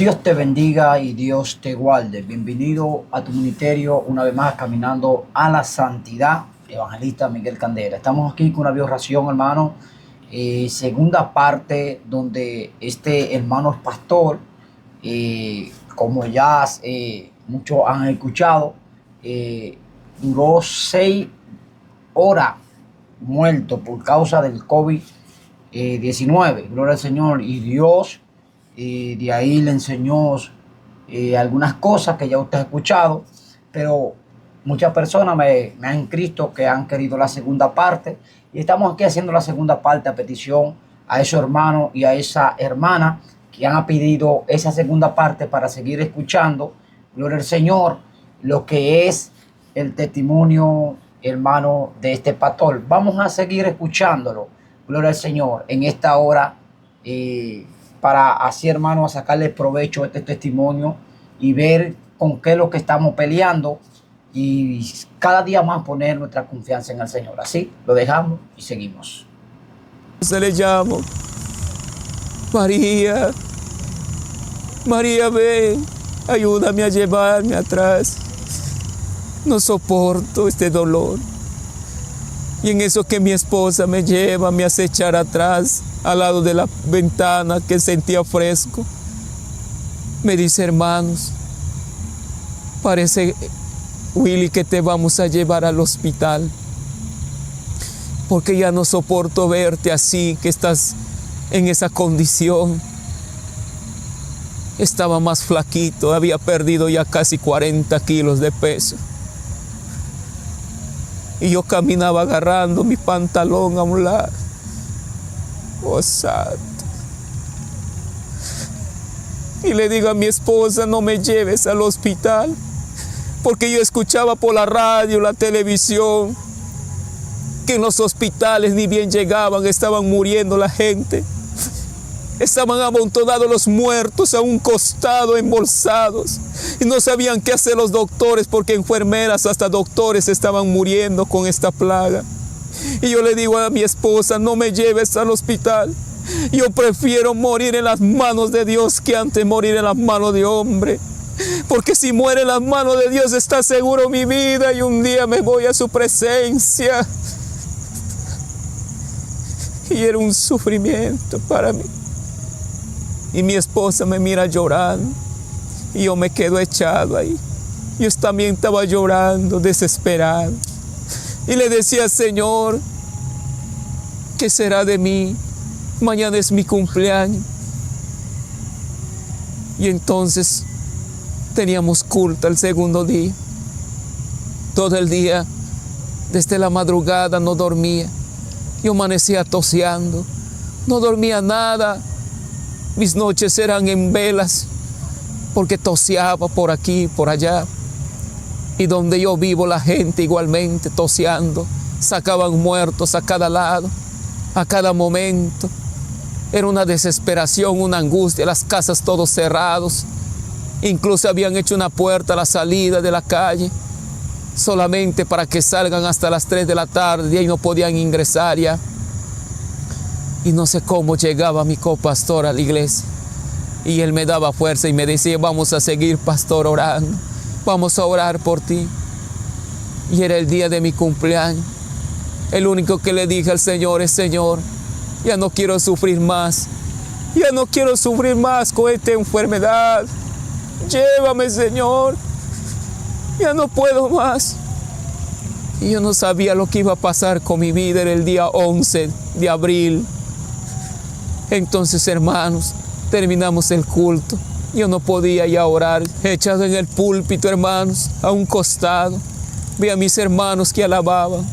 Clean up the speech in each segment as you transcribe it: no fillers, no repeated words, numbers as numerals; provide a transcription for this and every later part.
Dios te bendiga y Dios te guarde. Bienvenido a tu ministerio, una vez más caminando a la santidad, evangelista Miguel Candela. Estamos aquí con una bioración, hermano, segunda parte donde este hermano es pastor, como ya muchos han escuchado, duró 6 horas muerto por causa del COVID-19. Gloria al Señor. Y Dios de ahí le enseñó algunas cosas que ya usted ha escuchado, pero muchas personas me han escrito que han querido la segunda parte, y estamos aquí haciendo la segunda parte a petición a esos hermanos y a esa hermana que han pedido esa segunda parte para seguir escuchando, gloria al Señor, lo que es el testimonio, hermano, de este pastor. Vamos a seguir escuchándolo, gloria al Señor, en esta hora, para así, hermano, a sacarle provecho a este testimonio y ver con qué es lo que estamos peleando, y cada día más poner nuestra confianza en el Señor. Así lo dejamos y seguimos. Se le llamo María. María, ven, ayúdame a llevarme atrás. No soporto este dolor. Y en eso que mi esposa me lleva, me hace echar atrás, al lado de la ventana que sentía fresco. Me dice: hermanos, parece, Willy, que te vamos a llevar al hospital, porque ya no soporto verte así, que estás en esa condición. Estaba más flaquito, había perdido ya casi 40 kilos de peso. Y yo caminaba agarrando mi pantalón a un lado. Oh, santo. Y le digo a mi esposa: no me lleves al hospital, porque yo escuchaba por la radio, la televisión, que en los hospitales ni bien llegaban, estaban muriendo la gente. Estaban amontonados los muertos a un costado, embolsados, y no sabían qué hacer los doctores, porque enfermeras, hasta doctores, estaban muriendo con esta plaga. Y yo le digo a mi esposa: no me lleves al hospital. Yo prefiero morir en las manos de Dios que antes morir en las manos de hombre. Porque si muere en las manos de Dios, está seguro mi vida, y un día me voy a su presencia. Y era un sufrimiento para mí. Y mi esposa me mira llorando, y yo me quedo echado ahí. Yo también estaba llorando, desesperado. Y le decía: Señor, ¿qué será de mí? Mañana es mi cumpleaños. Y entonces teníamos culto el segundo día. Todo el día, desde la madrugada, no dormía. Yo amanecía toseando, no dormía nada. Mis noches eran en velas, porque toseaba por aquí, por allá. Y donde yo vivo, la gente igualmente toseando. Sacaban muertos a cada lado, a cada momento. Era una desesperación, una angustia, las casas todos cerrados. Incluso habían hecho una puerta a la salida de la calle, solamente para que salgan hasta las 3 de la tarde, y ahí no podían ingresar ya. Y no sé cómo llegaba mi copastor a la iglesia, y él me daba fuerza y me decía: vamos a seguir, pastor, orando, vamos a orar por ti. Y era el día de mi cumpleaños. El único que le dije al Señor es: Señor, ya no quiero sufrir más, ya no quiero sufrir más con esta enfermedad. Llévame, Señor, ya no puedo más. Y yo no sabía lo que iba a pasar con mi vida. Era el día 11 de abril. Entonces, hermanos, terminamos el culto. Yo no podía ya orar, echado en el púlpito, hermanos, a un costado. Vi a mis hermanos que alababan,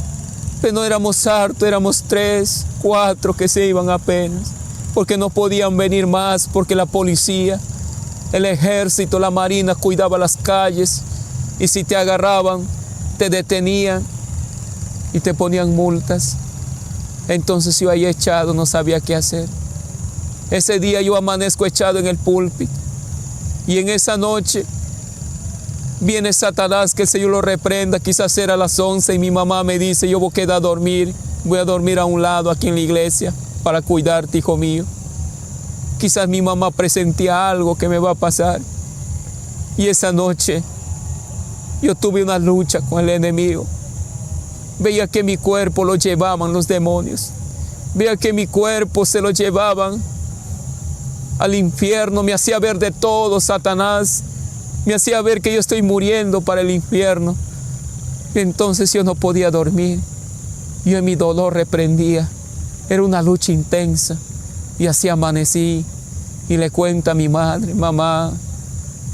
pero no éramos hartos, éramos 3, 4 que se iban apenas, porque no podían venir más, porque la policía, el ejército, la marina cuidaba las calles, y si te agarraban, te detenían y te ponían multas. Entonces yo ahí echado, no sabía qué hacer. Ese día yo amanezco echado en el púlpito, y en esa noche viene Satanás, que el Señor lo reprenda. Quizás era a las 11 y mi mamá me dice: yo voy a quedar a dormir, voy a dormir a un lado aquí en la iglesia para cuidarte, hijo mío. Quizás mi mamá presentía algo que me va a pasar. Y esa noche yo tuve una lucha con el enemigo. Veía que mi cuerpo lo llevaban los demonios. Veía que mi cuerpo se lo llevaban al infierno. Me hacía ver de todo Satanás. Me hacía ver que yo estoy muriendo para el infierno. Entonces yo no podía dormir. Yo en mi dolor reprendía. Era una lucha intensa. Y así amanecí. Y le cuento a mi madre: mamá,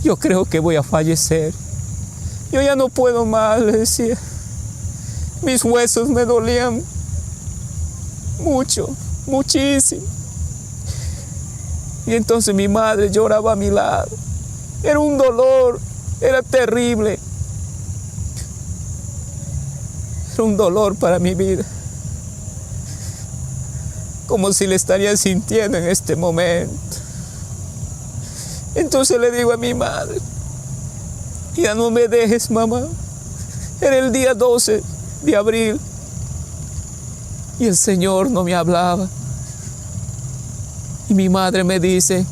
yo creo que voy a fallecer. Yo ya no puedo más, le decía. Mis huesos me dolían mucho, muchísimo. Y entonces mi madre lloraba a mi lado. Era un dolor, era terrible. Era un dolor para mi vida. Como si le estaría sintiendo en este momento. Entonces le digo a mi madre: ya no me dejes, mamá. Era el día 12 de abril y el Señor no me hablaba. Y mi madre me dice,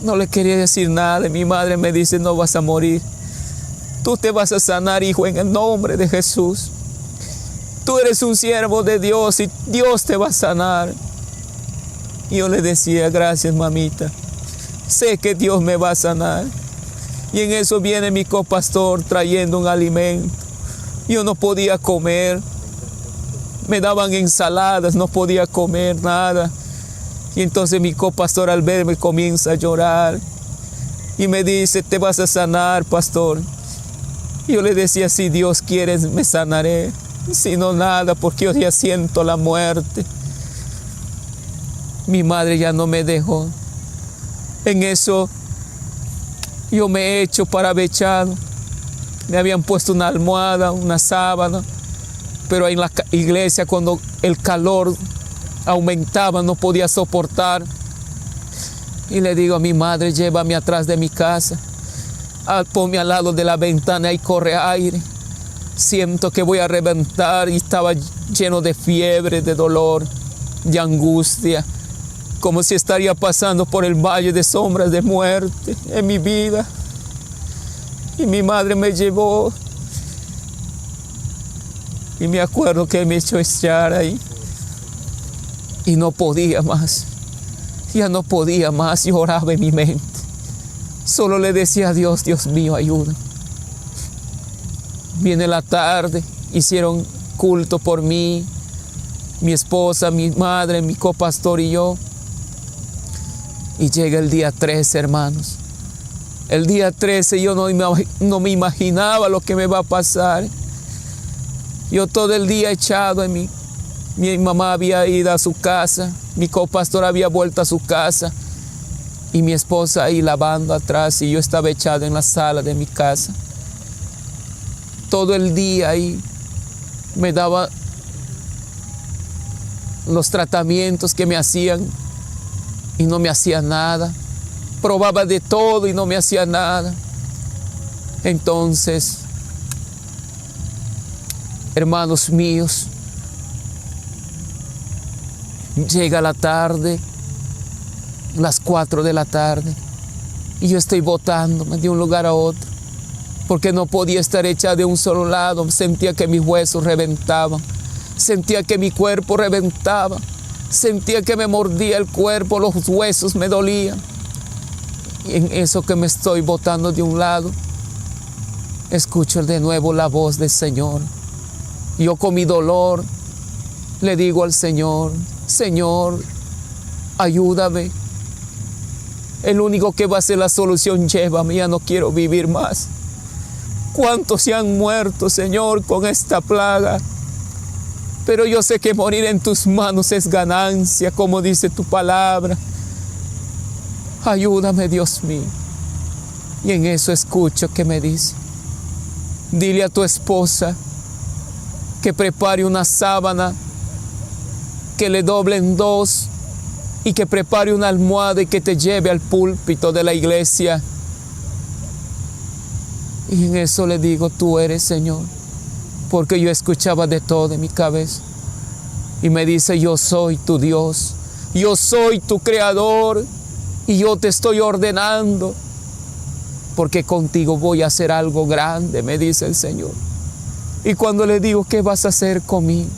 no le quería decir nada. Mi madre me dice: no vas a morir. Tú te vas a sanar, hijo, en el nombre de Jesús. Tú eres un siervo de Dios y Dios te va a sanar. Y yo le decía: gracias, mamita. Sé que Dios me va a sanar. Y en eso viene mi copastor trayendo un alimento. Yo no podía comer. Me daban ensaladas, no podía comer nada. Y entonces mi copastor, al verme, comienza a llorar. Y me dice: te vas a sanar, pastor. Y yo le decía: si Dios quiere, me sanaré. Si no, nada, porque yo ya siento la muerte. Mi madre ya no me dejó. En eso yo me he hecho paravechado. Me habían puesto una almohada, una sábana, pero en la iglesia, cuando el calor aumentaba, no podía soportar. Y le digo a mi madre: llévame atrás de mi casa, ponme al lado de la ventana y corre aire. Siento que voy a reventar. Y estaba lleno de fiebre, de dolor, de angustia, como si estaría pasando por el valle de sombras de muerte en mi vida. Y mi madre me llevó. Y me acuerdo que me echó echar ahí. Y no podía más. Ya no podía más. Lloraba en mi mente. Solo le decía a Dios: Dios mío, ayuda. Viene la tarde. Hicieron culto por mí. Mi esposa, mi madre, mi copastor y yo. Y llega el día 13, hermanos. El día 13 yo no me imaginaba lo que me va a pasar. Yo todo el día echado en mí. Mi mamá había ido a su casa. Mi copastor había vuelto a su casa. Y mi esposa ahí lavando atrás. Y yo estaba echado en la sala de mi casa. Todo el día ahí me daba los tratamientos que me hacían. Y no me hacía nada. Probaba de todo y no me hacía nada. Entonces, hermanos míos, llega la tarde, las 4 de la tarde, y yo estoy botándome de un lugar a otro, porque no podía estar echado de un solo lado. Sentía que mis huesos reventaban, sentía que mi cuerpo reventaba, sentía que me mordía el cuerpo, los huesos me dolían. Y en eso que me estoy botando de un lado, escucho de nuevo la voz del Señor. Yo con mi dolor le digo al Señor: Señor, ayúdame. El único que va a ser la solución, llévame, ya no quiero vivir más. ¿Cuántos se han muerto, Señor, con esta plaga? Pero yo sé que morir en tus manos es ganancia, como dice tu palabra. Ayúdame, Dios mío. Y en eso escucho que me dice: dile a tu esposa que prepare una sábana, que le doble en 2 y que prepare una almohada y que te lleve al púlpito de la iglesia. Y en eso le digo: tú eres, Señor, porque yo escuchaba de todo en mi cabeza. Y me dice: yo soy tu Dios, Yo soy tu creador y yo te estoy ordenando, porque contigo voy a hacer algo grande, me dice el Señor. Y cuando le digo, ¿qué vas a hacer conmigo?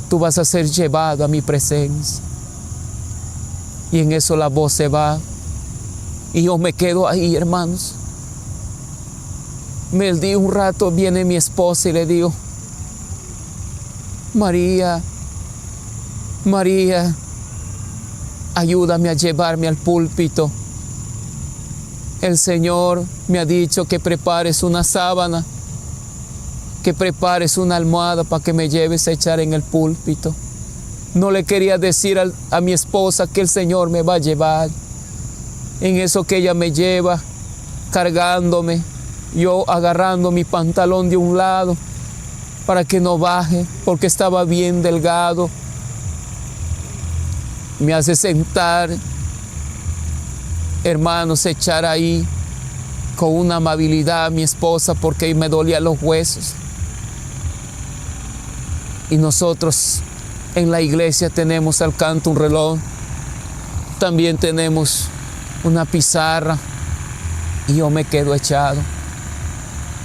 Tú vas a ser llevado a mi presencia. Y en eso la voz se va. Y yo me quedo ahí, hermanos. Me di un rato, viene mi esposa y le digo, María, María, ayúdame a llevarme al púlpito. El Señor me ha dicho que prepares una sábana, que prepares una almohada para que me lleves a echar en el púlpito. No le quería decir a mi esposa que el Señor me va a llevar. En eso que ella me lleva, cargándome, yo agarrando mi pantalón de un lado para que no baje, porque estaba bien delgado. Me hace sentar, hermanos, echar ahí con una amabilidad a mi esposa, porque me dolían los huesos. Y nosotros en la iglesia tenemos al canto un reloj, también tenemos una pizarra, y yo me quedo echado.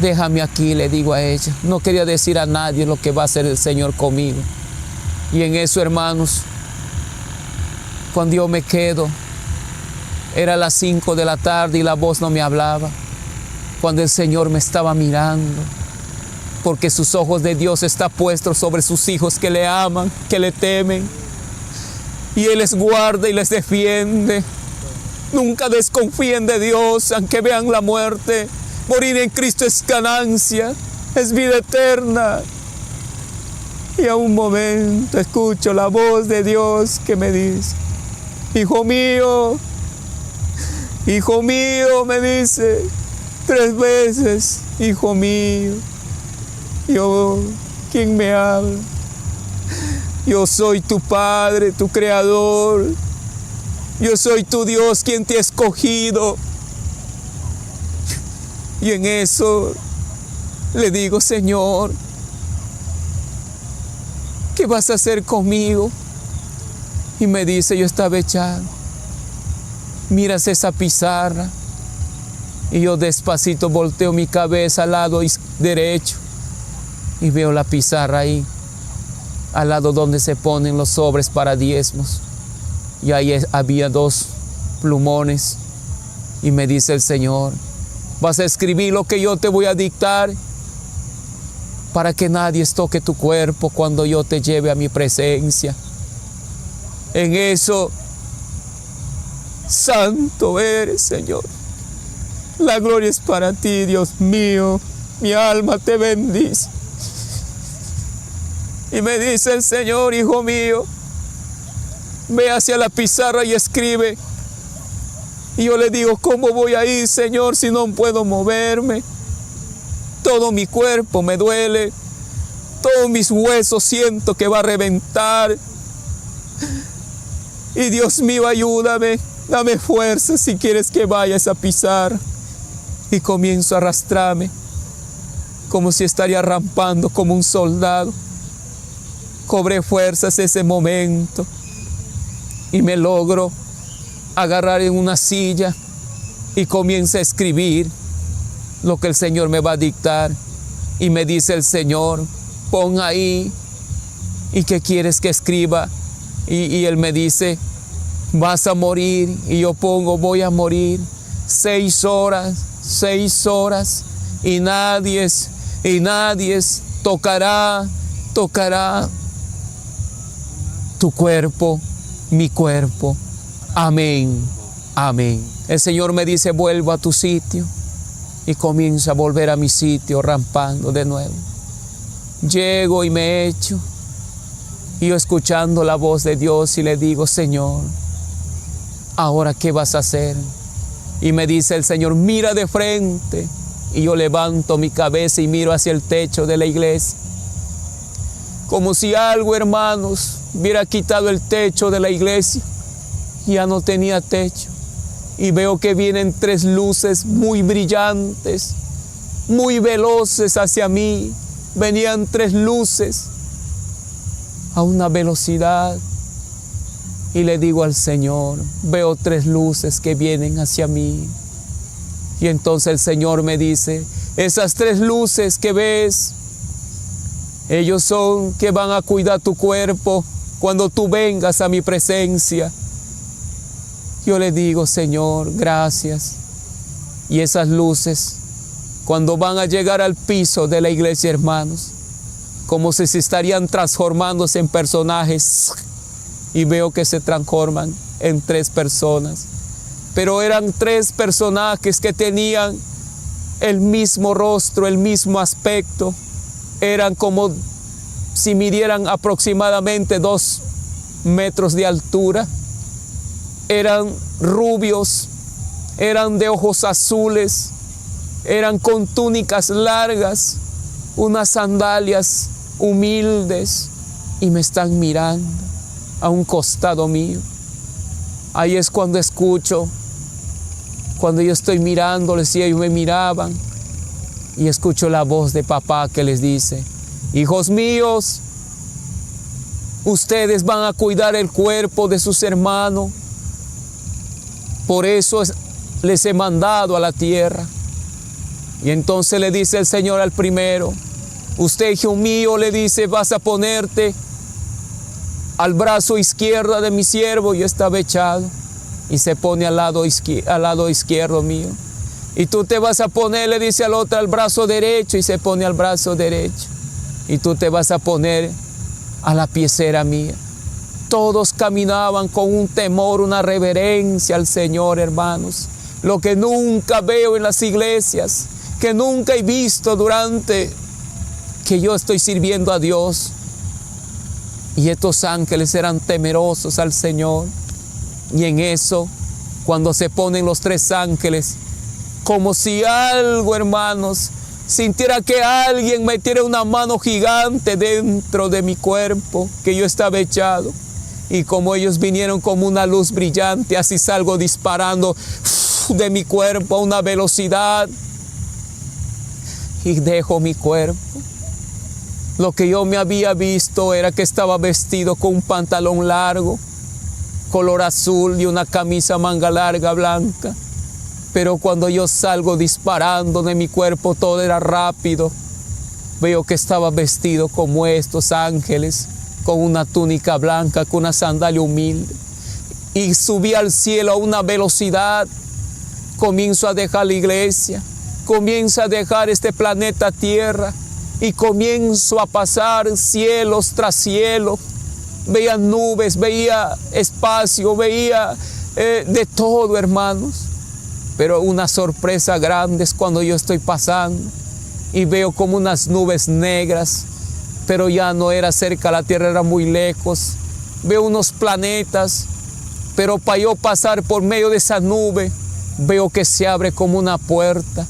Déjame aquí, le digo a ella. No quería decir a nadie lo que va a hacer el Señor conmigo. Y en eso, hermanos, cuando yo me quedo, era las 5 de la tarde y la voz no me hablaba. Cuando el Señor me estaba mirando, porque sus ojos de Dios están puestos sobre sus hijos que le aman, que le temen. Y Él les guarda y les defiende. Nunca desconfíen de Dios, aunque vean la muerte. Morir en Cristo es ganancia, es vida eterna. Y a un momento escucho la voz de Dios que me dice, hijo mío, me dice 3 veces, hijo mío. Yo, ¿quién me habla? Yo soy tu Padre, tu Creador. Yo soy tu Dios, quien te ha escogido. Y en eso le digo, Señor, ¿qué vas a hacer conmigo? Y me dice, yo estaba echado. Miras esa pizarra. Y yo despacito volteo mi cabeza al lado derecho y veo la pizarra ahí, al lado donde se ponen los sobres para diezmos. Y ahí había 2 plumones. Y me dice el Señor, vas a escribir lo que yo te voy a dictar para que nadie toque tu cuerpo cuando yo te lleve a mi presencia. En eso, santo eres, Señor. La gloria es para ti, Dios mío. Mi alma te bendice. Y me dice el Señor, hijo mío, ve hacia la pizarra y escribe. Y yo le digo, ¿cómo voy a ir, Señor, si no puedo moverme? Todo mi cuerpo me duele, todos mis huesos siento que va a reventar. Y Dios mío, ayúdame, dame fuerza si quieres que vaya a esa pizarra. Y comienzo a arrastrarme, como si estaría rampando como un soldado. Cobré fuerzas ese momento y me logro agarrar en una silla y comienzo a escribir lo que el Señor me va a dictar. Y me dice el Señor, pon ahí, ¿y qué quieres que escriba? Y Él me dice, vas a morir. Y yo pongo, voy a morir 6 horas, y nadie tocará tu cuerpo, mi cuerpo. Amén, amén. El Señor me dice, vuelvo a tu sitio. Y comienzo a volver a mi sitio, rampando de nuevo. Llego y me echo. Y yo escuchando la voz de Dios y le digo, Señor, ¿ahora qué vas a hacer? Y me dice el Señor, mira de frente. Y yo levanto mi cabeza y miro hacia el techo de la iglesia. Como si algo, hermanos, hubiera quitado el techo de la iglesia. Ya no tenía techo. Y veo que vienen 3 luces muy brillantes, muy veloces hacia mí. Venían 3 luces a una velocidad y le digo al Señor, veo 3 luces que vienen hacia mí. Y entonces el Señor me dice, esas 3 luces que ves, ellos son que van a cuidar tu cuerpo cuando tú vengas a mi presencia. Yo le digo, Señor, gracias. Y esas luces, cuando van a llegar al piso de la iglesia, hermanos, como si se estarían transformándose en personajes, y veo que se transforman en 3 personas. Pero eran 3 personajes que tenían el mismo rostro, el mismo aspecto. Eran como si midieran aproximadamente 2 metros de altura. Eran rubios, eran de ojos azules, eran con túnicas largas, unas sandalias humildes, y me están mirando a un costado mío. Ahí es cuando escucho, cuando yo estoy mirándoles y ellos me miraban, y escucho la voz de papá que les dice, hijos míos, ustedes van a cuidar el cuerpo de sus hermanos, por eso les he mandado a la tierra. Y entonces le dice el Señor al primero, usted, hijo mío, le dice, vas a ponerte al brazo izquierdo de mi siervo. Yo estaba echado, y se pone al lado izquierdo mío. Y tú te vas a poner, le dice al otro, al brazo derecho, y se pone al brazo derecho. Y tú te vas a poner a la piecera mía. Todos caminaban con un temor, una reverencia al Señor, hermanos. Lo que nunca veo en las iglesias, que nunca he visto durante que yo estoy sirviendo a Dios. Y estos ángeles eran temerosos al Señor. Y en eso, cuando se ponen los 3 ángeles, como si algo, hermanos, sintiera que alguien metiera una mano gigante dentro de mi cuerpo, que yo estaba echado. Y como ellos vinieron como una luz brillante, así salgo disparando de mi cuerpo a una velocidad y dejo mi cuerpo. Lo que yo me había visto era que estaba vestido con un pantalón largo, color azul, y una camisa manga larga blanca. Pero cuando yo salgo disparando de mi cuerpo, todo era rápido. Veo que estaba vestido como estos ángeles, con una túnica blanca, con una sandalia humilde. Y subí al cielo a una velocidad. Comienzo a dejar la iglesia, comienzo a dejar este planeta Tierra, y comienzo a pasar cielos tras cielos. Veía nubes, veía espacio, veía de todo, hermanos. Pero una sorpresa grande es cuando yo estoy pasando y veo como unas nubes negras, pero ya no era cerca, la tierra era muy lejos. Veo unos planetas, pero para yo pasar por medio de esa nube, veo que se abre como una puerta,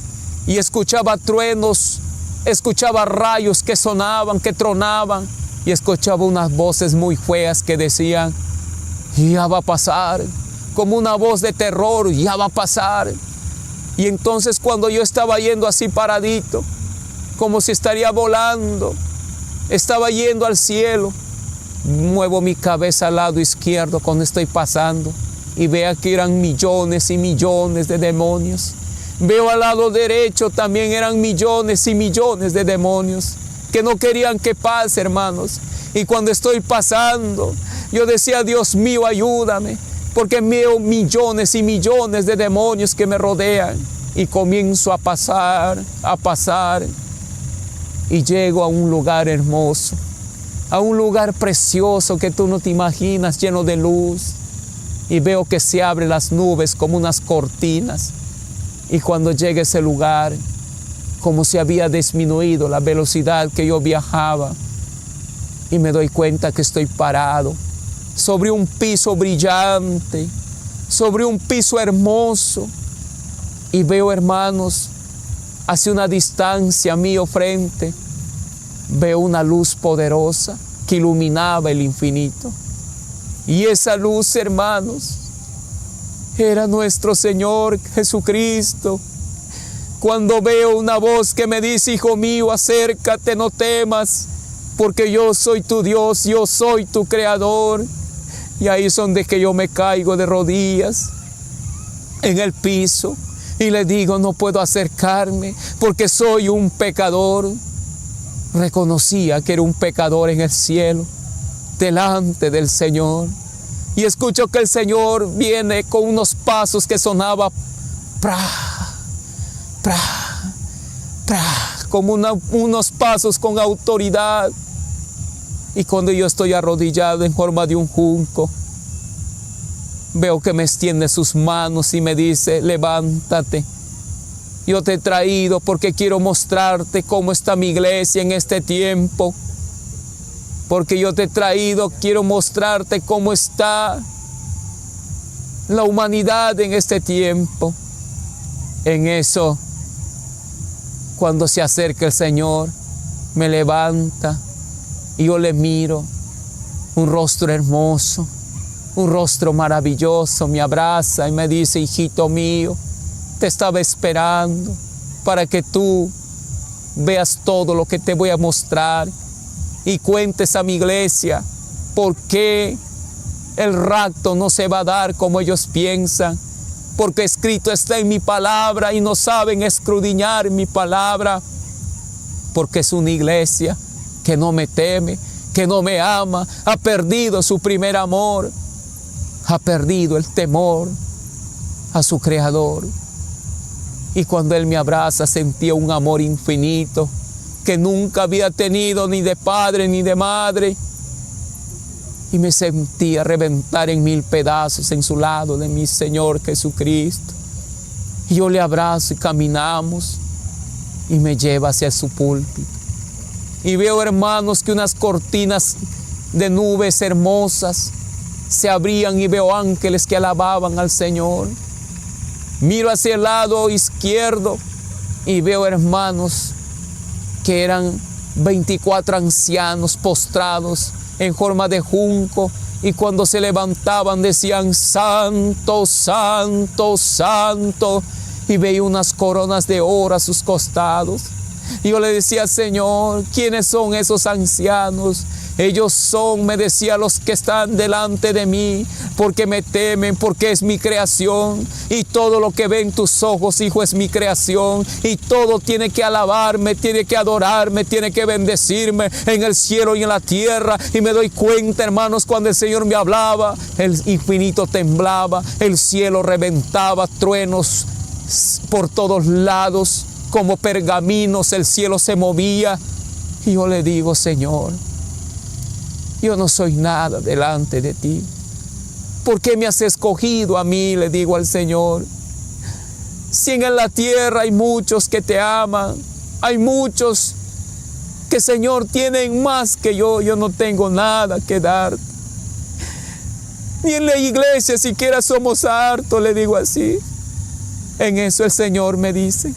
y escuchaba truenos, escuchaba rayos que sonaban, que tronaban, y escuchaba unas voces muy feas que decían, ya va a pasar, como una voz de terror, ya va a pasar. Y entonces cuando yo estaba yendo así paradito, como si estaría volando, estaba yendo al cielo, muevo mi cabeza al lado izquierdo cuando estoy pasando, y veo que eran millones y millones de demonios. Veo al lado derecho también eran millones y millones de demonios que no querían que pase, hermanos. Y cuando estoy pasando, yo decía, Dios mío, ayúdame, porque veo millones y millones de demonios que me rodean. Y comienzo a pasar, y llego a un lugar hermoso, a un lugar precioso que tú no te imaginas, lleno de luz. Y veo que se abren las nubes como unas cortinas. Y cuando llegue a ese lugar, como si había disminuido la velocidad que yo viajaba, y me doy cuenta que estoy parado sobre un piso brillante, sobre un piso hermoso, y veo, hermanos, hacia una distancia mío frente, veo una luz poderosa que iluminaba el infinito. Y esa luz, hermanos, era nuestro Señor Jesucristo. Cuando veo una voz que me dice, hijo mío, acércate, no temas, porque yo soy tu Dios, yo soy tu Creador. Y ahí es donde que yo me caigo de rodillas en el piso y le digo, no puedo acercarme porque soy un pecador. Reconocía que era un pecador en el cielo, delante del Señor. Y escucho que el Señor viene con unos pasos que sonaba pra, pra, pra, como unos pasos con autoridad. Y cuando yo estoy arrodillado en forma de un junco, veo que me extiende sus manos y me dice, levántate. Yo te he traído porque quiero mostrarte cómo está mi iglesia en este tiempo. Porque yo te he traído, quiero mostrarte cómo está la humanidad en este tiempo. En eso, cuando se acerca el Señor, me levanta y yo le miro, un rostro hermoso, un rostro maravilloso, me abraza y me dice, hijito mío, te estaba esperando para que tú veas todo lo que te voy a mostrar y cuentes a mi iglesia por qué el rapto no se va a dar como ellos piensan, porque escrito está en mi palabra y no saben escudriñar mi palabra, porque es una iglesia que no me teme, que no me ama, ha perdido su primer amor, ha perdido el temor a su Creador. Y cuando Él me abraza, sentía un amor infinito que nunca había tenido ni de padre ni de madre. Y me sentía reventar en 1000 pedazos en su lado de mi Señor Jesucristo. Y yo le abrazo y caminamos y me lleva hacia su púlpito. Y veo, hermanos, que unas cortinas de nubes hermosas se abrían y veo ángeles que alababan al Señor. Miro hacia el lado izquierdo y veo, hermanos, que eran 24 ancianos postrados en forma de junco, y cuando se levantaban decían, santo, santo, santo, y veía unas coronas de oro a sus costados. Y yo le decía, Señor, ¿quiénes son esos ancianos? Ellos son, me decía, los que están delante de mí, porque me temen, porque es mi creación. Y todo lo que ven tus ojos, hijo, es mi creación. Y todo tiene que alabarme, tiene que adorarme, tiene que bendecirme en el cielo y en la tierra. Y me doy cuenta, hermanos, cuando el Señor me hablaba, el infinito temblaba, el cielo reventaba, truenos por todos lados, como pergaminos, el cielo se movía. Y yo le digo, Señor, yo no soy nada delante de ti. ¿Por qué me has escogido a mí? Le digo al Señor. Si en la tierra hay muchos que te aman, hay muchos que, Señor, tienen más que yo no tengo nada que dar. Ni en la iglesia siquiera somos hartos, le digo así. En eso el Señor me dice,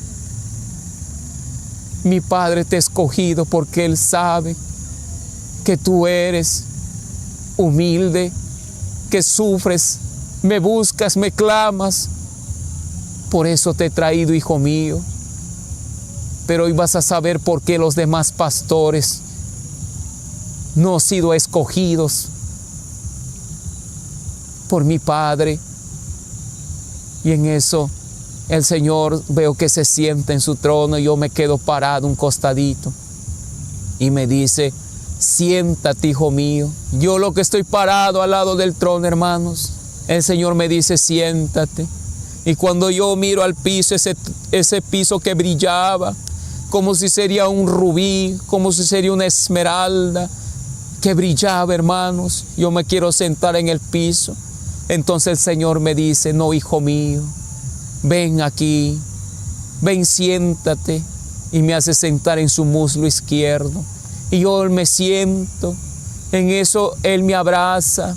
mi Padre te ha escogido porque Él sabe que tú eres humilde, que sufres, me buscas, me clamas. Por eso te he traído, hijo mío. Pero hoy vas a saber por qué los demás pastores no han sido escogidos por mi Padre. Y en eso el Señor veo que se sienta en su trono y yo me quedo parado un costadito. Y me dice, siéntate, hijo mío. Yo lo que estoy parado al lado del trono, hermanos, el Señor me dice, siéntate. Y cuando yo miro al piso, ese piso que brillaba, como si sería un rubí, como si sería una esmeralda, que brillaba, hermanos, yo me quiero sentar en el piso. Entonces el Señor me dice, no, hijo mío, ven aquí, ven, siéntate. Y me hace sentar en su muslo izquierdo. Y yo me siento, en eso Él me abraza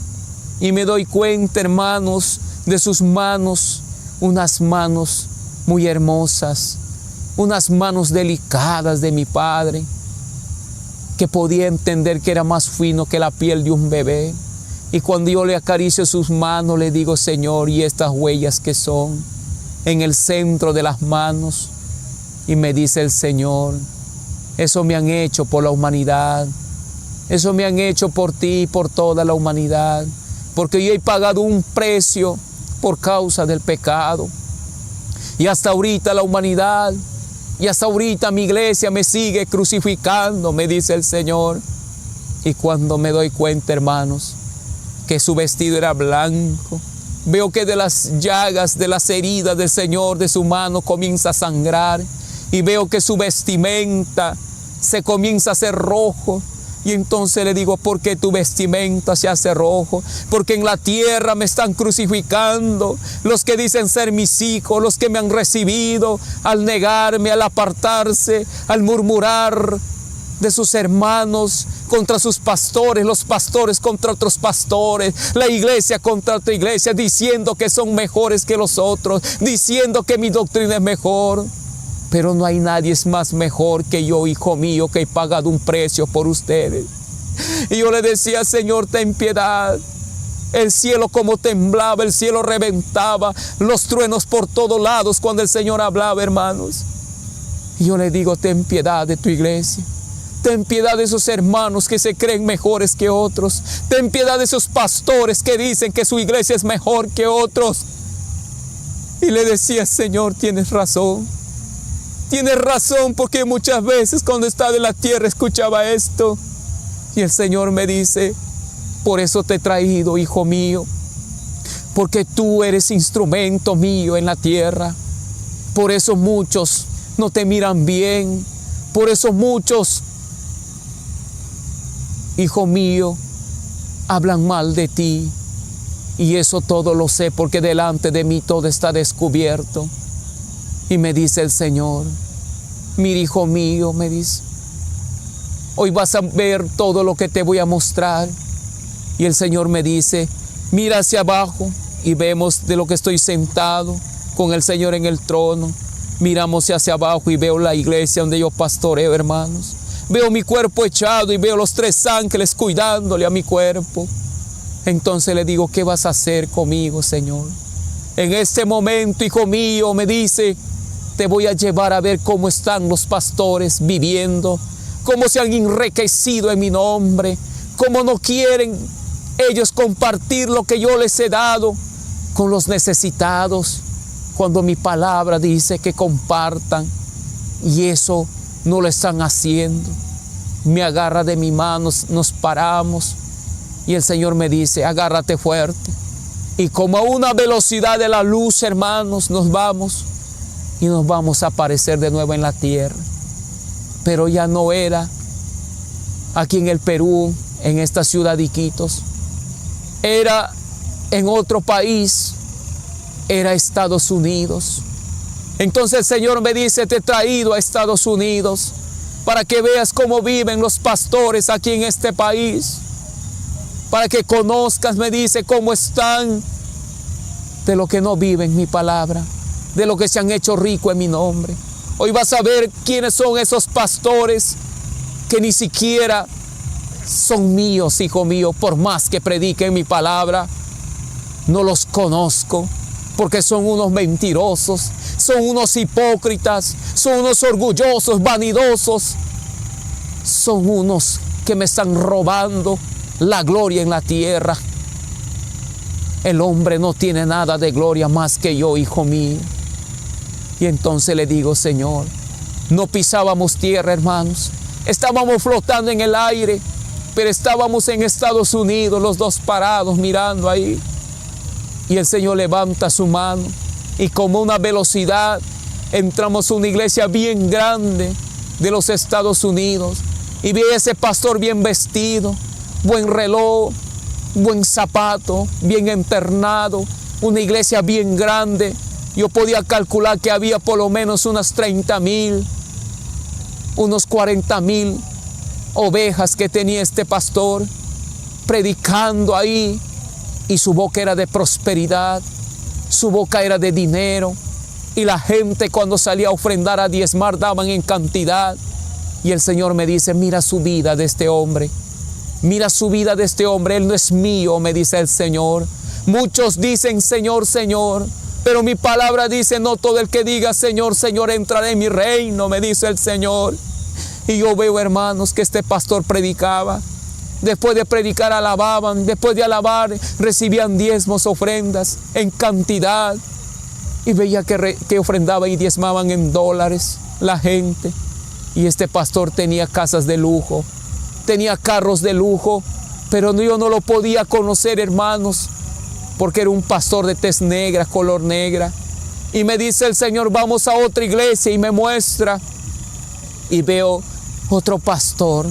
y me doy cuenta, hermanos, de sus manos, unas manos muy hermosas, unas manos delicadas de mi Padre, que podía entender que era más fino que la piel de un bebé. Y cuando yo le acaricio sus manos, le digo, Señor, ¿y estas huellas qué son? En el centro de las manos. Y me dice el Señor, eso me han hecho por la humanidad. Eso me han hecho por ti y por toda la humanidad. porque yo he pagado un precio por causa del pecado. Y hasta ahorita la humanidad, y hasta ahorita mi iglesia me sigue crucificando, me dice el Señor. Y cuando me doy cuenta, hermanos, que su vestido era blanco, veo que de las llagas, de las heridas del Señor, de su mano comienza a sangrar. Y veo que su vestimenta se comienza a hacer rojo. Y entonces le digo, ¿por qué tu vestimenta se hace rojo? Porque en la tierra me están crucificando los que dicen ser mis hijos, los que me han recibido, al negarme, al apartarse, al murmurar de sus hermanos contra sus pastores, los pastores contra otros pastores, la iglesia contra otra iglesia, diciendo que son mejores que los otros, diciendo que mi doctrina es mejor. Pero no hay nadie más mejor que yo, hijo mío, que he pagado un precio por ustedes. Y yo le decía, Señor, ten piedad. El cielo como temblaba, el cielo reventaba, los truenos por todos lados cuando el Señor hablaba, hermanos. Y yo le digo, ten piedad de tu iglesia. Ten piedad de esos hermanos que se creen mejores que otros. Ten piedad de esos pastores que dicen que su iglesia es mejor que otros. Y le decía, Señor, tienes razón. Tienes razón, porque muchas veces cuando estaba en la tierra escuchaba esto. Y el Señor me dice, por eso te he traído, hijo mío, porque tú eres instrumento mío en la tierra. Por eso muchos no te miran bien. Por eso muchos, hijo mío, hablan mal de ti. Y eso todo lo sé, porque delante de mí todo está descubierto. Y me dice el Señor, mira, hijo mío, me dice, hoy vas a ver todo lo que te voy a mostrar. Y el Señor me dice, mira hacia abajo y vemos de lo que estoy sentado con el Señor en el trono. Miramos hacia abajo y veo la iglesia donde yo pastoreo, hermanos. Veo mi cuerpo echado y veo los 3 ángeles cuidándole a mi cuerpo. Entonces le digo, ¿qué vas a hacer conmigo, Señor? En este momento, hijo mío, me dice, te voy a llevar a ver cómo están los pastores viviendo, cómo se han enriquecido en mi nombre, cómo no quieren ellos compartir lo que yo les he dado con los necesitados, cuando mi palabra dice que compartan, y eso no lo están haciendo. Me agarra de mi mano, nos paramos, y el Señor me dice, agárrate fuerte. Y como a una velocidad de la luz, hermanos, nos vamos y nos vamos a aparecer de nuevo en la tierra. Pero ya no era aquí en el Perú, en esta ciudad de Iquitos. Era en otro país, era Estados Unidos. Entonces el Señor me dice, te he traído a Estados Unidos para que veas cómo viven los pastores aquí en este país. Para que conozcas, me dice, cómo están de lo que no viven mi palabra, de lo que se han hecho rico en mi nombre. Hoy vas a ver quiénes son esos pastores que ni siquiera son míos, hijo mío, por más que prediquen mi palabra. No los conozco, porque son unos mentirosos, son unos hipócritas, son unos orgullosos, vanidosos, son unos que me están robando la gloria en la tierra. El hombre no tiene nada de gloria más que yo, hijo mío. Y entonces le digo, Señor, no pisábamos tierra, hermanos. Estábamos flotando en el aire, pero estábamos en Estados Unidos, los dos parados mirando ahí. Y el Señor levanta su mano y con una velocidad entramos a una iglesia bien grande de los Estados Unidos. Y vi a ese pastor bien vestido, buen reloj, buen zapato, bien enternado, una iglesia bien grande. Yo podía calcular que había por lo menos unas 30,000, unos 40,000 ovejas que tenía este pastor, predicando ahí, y su boca era de prosperidad, su boca era de dinero, y la gente cuando salía a ofrendar, a diezmar, daban en cantidad. Y el Señor me dice, mira su vida de este hombre, mira su vida de este hombre, él no es mío, me dice el Señor. Muchos dicen, Señor, Señor, pero mi palabra dice, no todo el que diga, Señor, Señor, entrará en mi reino, me dice el Señor. Y yo veo, hermanos, que este pastor predicaba, Después de predicar alababan, después de alabar recibían diezmos, ofrendas en cantidad. Y veía que ofrendaban y diezmaban en dólares la gente. Y este pastor tenía casas de lujo, tenía carros de lujo, pero yo no lo podía conocer, hermanos, porque era un pastor de tez negra, color negra. Y me dice el Señor, vamos a otra iglesia, y me muestra. Y veo otro pastor.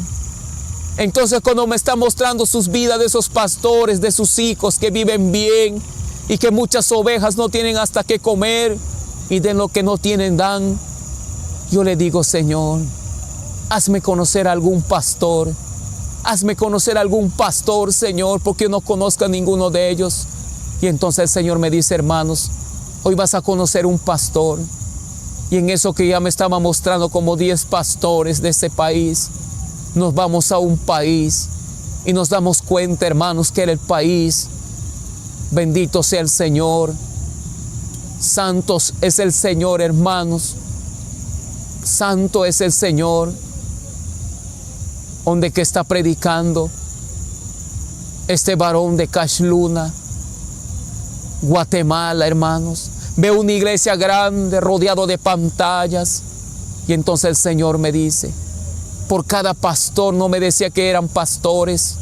Entonces, cuando me está mostrando sus vidas de esos pastores, de sus hijos que viven bien y que muchas ovejas no tienen hasta qué comer y de lo que no tienen dan, yo le digo, Señor, hazme conocer a algún pastor. Hazme conocer a algún pastor, Señor, porque yo no conozco a ninguno de ellos. Y entonces el Señor me dice, hermanos, hoy vas a conocer un pastor. Y en eso que ya me estaba mostrando como 10 pastores de ese país, nos vamos a un país y nos damos cuenta, hermanos, que era el país. Bendito sea el Señor. Santos es el Señor, hermanos. Santo es el Señor. Donde que está predicando este varón de Cashluna, Guatemala, hermanos. Veo una iglesia grande rodeado de pantallas. Y entonces el Señor me dice, por cada pastor, no me decía que eran pastores,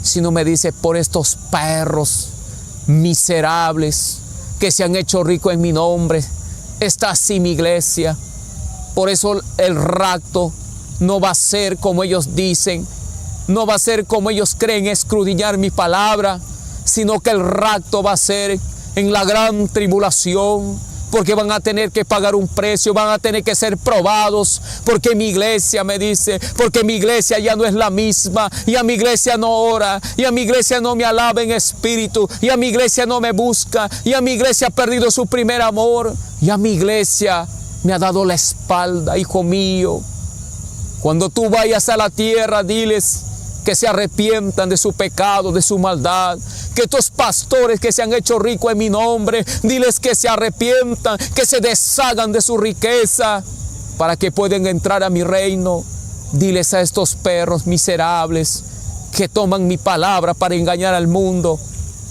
sino me dice, por estos perros miserables que se han hecho ricos en mi nombre, está así mi iglesia. Por eso el rapto no va a ser como ellos dicen, no va a ser como ellos creen escudriñar mi palabra, sino que el rapto va a ser en la gran tribulación, porque van a tener que pagar un precio, van a tener que ser probados, porque mi iglesia me dice, porque mi iglesia ya no es la misma, y a mi iglesia no ora, y a mi iglesia no me alaba en espíritu, y a mi iglesia no me busca, y a mi iglesia ha perdido su primer amor, y a mi iglesia me ha dado la espalda, hijo mío. Cuando tú vayas a la tierra, diles que se arrepientan de su pecado, de su maldad. Que estos pastores que se han hecho ricos en mi nombre, diles que se arrepientan, que se deshagan de su riqueza para que puedan entrar a mi reino. Diles a estos perros miserables que toman mi palabra para engañar al mundo,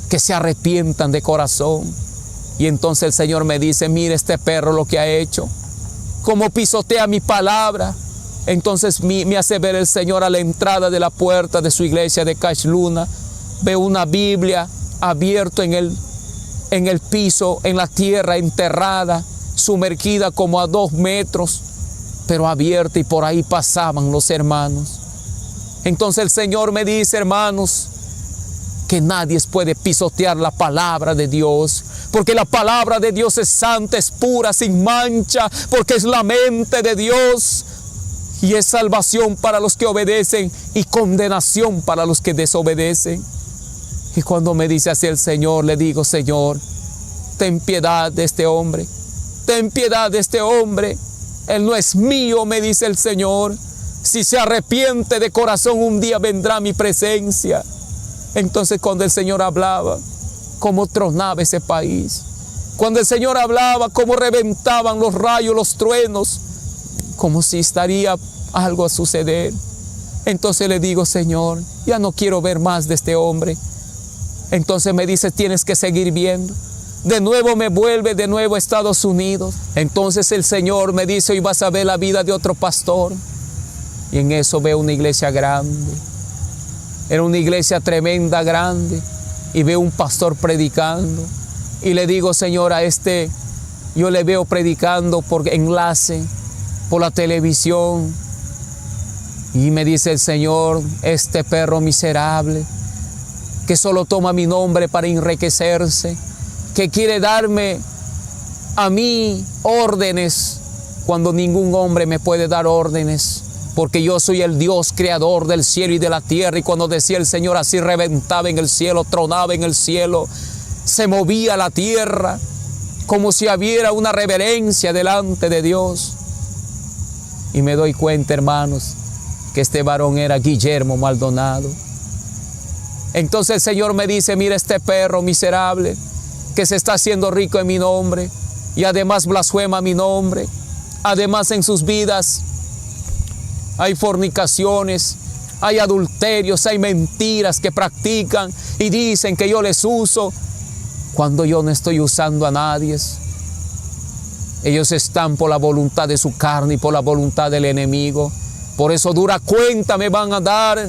que se arrepientan de corazón. Y entonces el Señor me dice, mire este perro lo que ha hecho, cómo pisotea mi palabra. Entonces me hace ver el Señor a la entrada de la puerta de su iglesia de Cashluna. Veo una Biblia abierta en el piso, en la tierra, enterrada, sumergida como a 2 metros, pero abierta, y por ahí pasaban los hermanos. Entonces el Señor me dice, hermanos, que nadie puede pisotear la palabra de Dios, porque la palabra de Dios es santa, es pura, sin mancha, porque es la mente de Dios. Y es salvación para los que obedecen y condenación para los que desobedecen. Y cuando me dice así el Señor, le digo, Señor, ten piedad de este hombre. Ten piedad de este hombre. Él no es mío, me dice el Señor. Si se arrepiente de corazón, un día vendrá a mi presencia. Entonces cuando el Señor hablaba, cómo tronaba ese país. Cuando el Señor hablaba, cómo reventaban los rayos, los truenos, como si estaría algo a suceder. Entonces le digo, Señor, ya no quiero ver más de este hombre. Entonces me dice, tienes que seguir viendo. De nuevo me vuelve de nuevo a Estados Unidos. Entonces el Señor me dice, hoy vas a ver la vida de otro pastor. Y en eso veo una iglesia grande. Era una iglesia tremenda, grande. Y veo un pastor predicando. Y le digo, Señor, a este, yo le veo predicando por enlace, por la televisión. Y me dice el Señor, este perro miserable, que solo toma mi nombre para enriquecerse, que quiere darme a mí órdenes, cuando ningún hombre me puede dar órdenes, porque yo soy el Dios creador del cielo y de la tierra. Y cuando decía el Señor así, reventaba en el cielo, tronaba en el cielo, se movía la tierra, como si hubiera una reverencia delante de Dios. Y me doy cuenta, hermanos, que este varón era Guillermo Maldonado. Entonces el Señor me dice, mira este perro miserable que se está haciendo rico en mi nombre y además blasfema mi nombre. Además en sus vidas hay fornicaciones, hay adulterios, hay mentiras que practican y dicen que yo les uso, cuando yo no estoy usando a nadie. Ellos están por la voluntad de su carne y por la voluntad del enemigo. Por eso dura cuenta me van a dar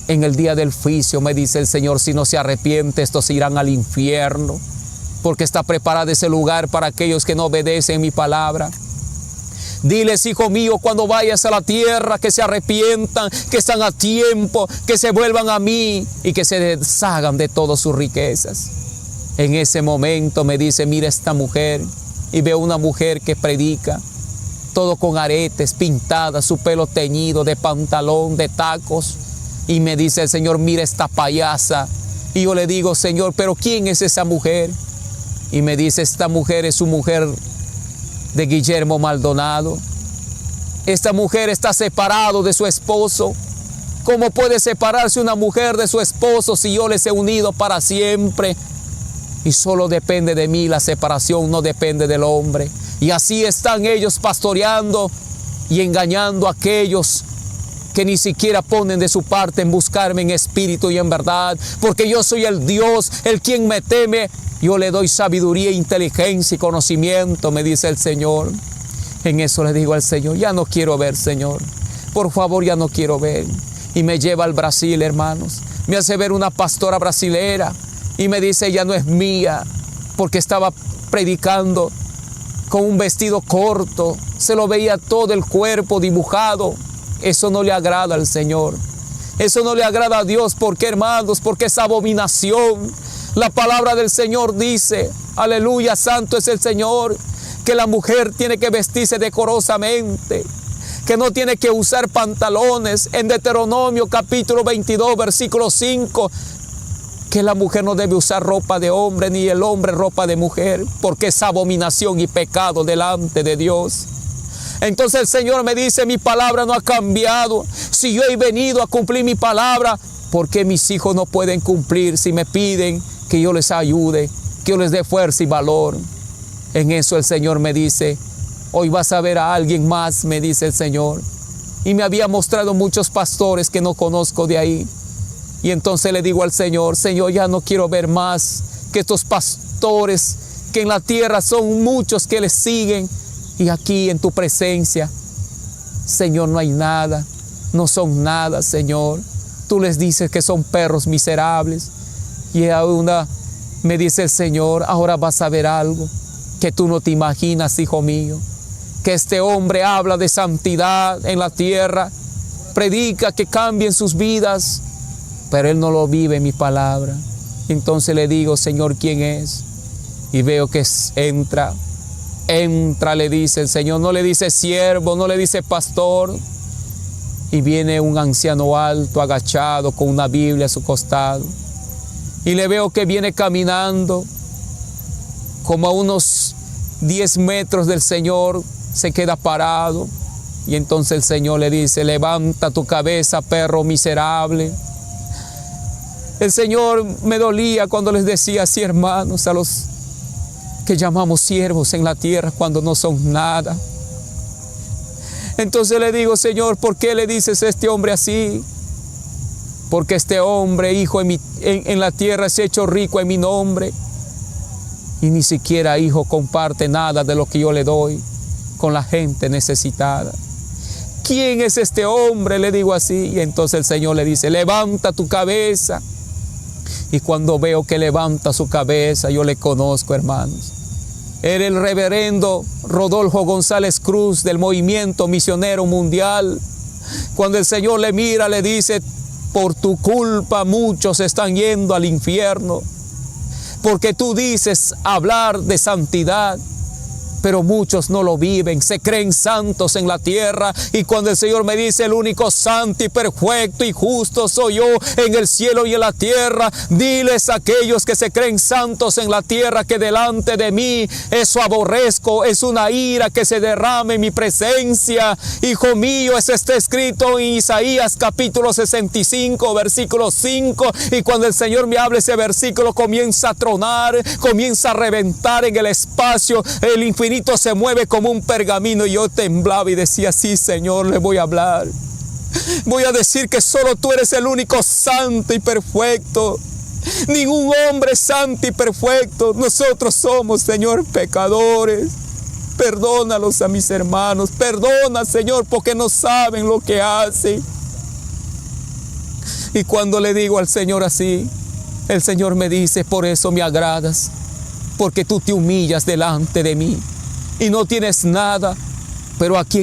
en el día del juicio, me dice el Señor. Si no se arrepiente, estos irán al infierno, porque está preparado ese lugar para aquellos que no obedecen mi palabra. Diles, hijo mío, cuando vayas a la tierra, que se arrepientan, que están a tiempo, que se vuelvan a mí y que se deshagan de todas sus riquezas. En ese momento me dice, mira esta mujer, y veo una mujer que predica, todo con aretes, pintada, su pelo teñido, de pantalón, de tacos. Y me dice el Señor, mira esta payasa. Y yo le digo, Señor, ¿pero quién es esa mujer? Y me dice, esta mujer es su mujer de Guillermo Maldonado. Esta mujer está separada de su esposo. ¿Cómo puede separarse una mujer de su esposo si yo les he unido para siempre? Y solo depende de mí la separación, no depende del hombre. Y así están ellos pastoreando y engañando a aquellos que ni siquiera ponen de su parte en buscarme en espíritu y en verdad, porque yo soy el Dios, el quien me teme. Yo le doy sabiduría, inteligencia y conocimiento, me dice el Señor. En eso le digo al Señor, ya no quiero ver, Señor. Por favor, ya no quiero ver. Y me lleva al Brasil, hermanos. Me hace ver una pastora brasilera y me dice, ella no es mía, porque estaba predicando con un vestido corto. Se lo veía todo el cuerpo dibujado. Eso no le agrada al Señor. Eso no le agrada a Dios. ¿Por qué, hermanos? Porque es abominación. La palabra del Señor dice, aleluya, santo es el Señor, que la mujer tiene que vestirse decorosamente, que no tiene que usar pantalones. En Deuteronomio capítulo 22, versículo 5, que la mujer no debe usar ropa de hombre, ni el hombre ropa de mujer, porque es abominación y pecado delante de Dios. Entonces el Señor me dice, mi palabra no ha cambiado. Si yo he venido a cumplir mi palabra, ¿por qué mis hijos no pueden cumplir si me piden que yo les ayude, que yo les dé fuerza y valor? En eso el Señor me dice, hoy vas a ver a alguien más, me dice el Señor. Y me había mostrado muchos pastores que no conozco de ahí. Y entonces le digo al Señor, Señor, ya no quiero ver más que estos pastores, que en la tierra son muchos que les siguen. Y aquí en tu presencia, Señor, no hay nada, no son nada, Señor. Tú les dices que son perros miserables. Y aún me dice el Señor, ahora vas a ver algo que tú no te imaginas, hijo mío. Que este hombre habla de santidad en la tierra, predica que cambien sus vidas, pero él no lo vive en mi palabra. Entonces le digo, Señor, ¿quién es? Y veo que entra, le dice el Señor. No le dice siervo, no le dice pastor. Y viene un anciano alto, agachado, con una Biblia a su costado. Y le veo que viene caminando como a unos 10 metros del Señor, se queda parado. Y entonces el Señor le dice, levanta tu cabeza, perro miserable. El Señor me dolía cuando les decía así, hermanos, a los que llamamos siervos en la tierra cuando no son nada. Entonces le digo, Señor, ¿por qué le dices a este hombre así? Porque este hombre, hijo, en la tierra se ha hecho rico en mi nombre. Y ni siquiera, hijo, comparte nada de lo que yo le doy con la gente necesitada. ¿Quién es este hombre? Le digo así. Y entonces el Señor le dice, levanta tu cabeza. Y cuando veo que levanta su cabeza, yo le conozco, hermanos. Era el reverendo Rodolfo González Cruz del Movimiento Misionero Mundial. Cuando el Señor le mira, le dice, por tu culpa muchos están yendo al infierno, porque tú dices hablar de santidad, pero muchos no lo viven, se creen santos en la tierra. Y cuando el Señor me dice, el único santo y perfecto y justo soy yo en el cielo y en la tierra, diles a aquellos que se creen santos en la tierra que delante de mí eso aborrezco, es una ira que se derrame en mi presencia. Hijo mío, eso está escrito en Isaías capítulo 65, versículo 5. Y cuando el Señor me habla ese versículo, comienza a tronar, comienza a reventar en el espacio, el infinito se mueve como un pergamino. Y yo temblaba y decía, sí, Señor, le voy a hablar. Voy a decir que solo tú eres el único santo y perfecto. Ningún hombre es santo y perfecto. Nosotros somos, Señor, pecadores. Perdónalos a mis hermanos. Perdona, Señor, porque no saben lo que hacen. Y cuando le digo al Señor así, el Señor me dice: por eso me agradas, porque tú te humillas delante de mí y no tienes nada, pero aquí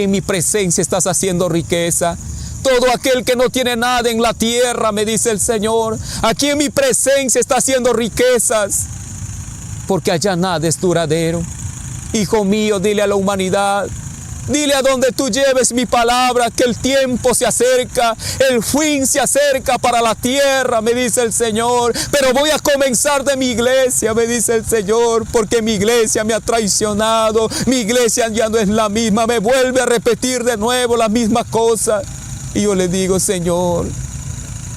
en mi presencia estás haciendo riqueza. Todo aquel que no tiene nada en la tierra, me dice el Señor, aquí en mi presencia está haciendo riquezas, porque allá nada es duradero. Hijo mío, dile a la humanidad, dile a donde tú lleves mi palabra, que el tiempo se acerca, el fin se acerca para la tierra, me dice el Señor. Pero voy a comenzar de mi iglesia, me dice el Señor, porque mi iglesia me ha traicionado, mi iglesia ya no es la misma, me vuelve a repetir de nuevo la misma cosa. Y yo le digo: Señor,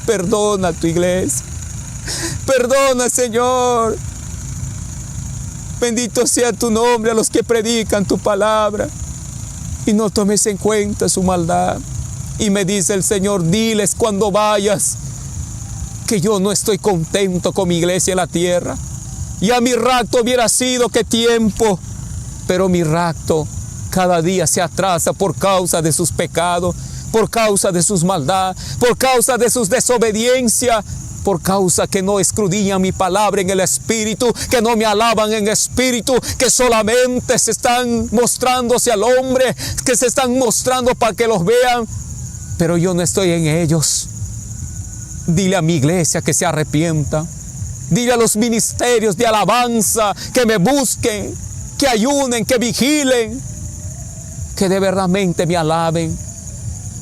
perdona a tu iglesia, perdona, Señor. Bendito sea tu nombre a los que predican tu palabra y no tomes en cuenta su maldad. Y me dice el Señor: diles cuando vayas que yo no estoy contento con mi iglesia en la tierra. Ya mi rapto hubiera sido qué tiempo, pero mi rapto cada día se atrasa por causa de sus pecados, por causa de sus maldades, por causa de sus desobediencias, por causa que no escudriñan mi palabra en el espíritu, que no me alaban en espíritu, que solamente se están mostrándose al hombre, que se están mostrando para que los vean, pero yo no estoy en ellos. Dile a mi iglesia que se arrepienta. Dile a los ministerios de alabanza que me busquen, que ayunen, que vigilen, que de verdadmente me alaben,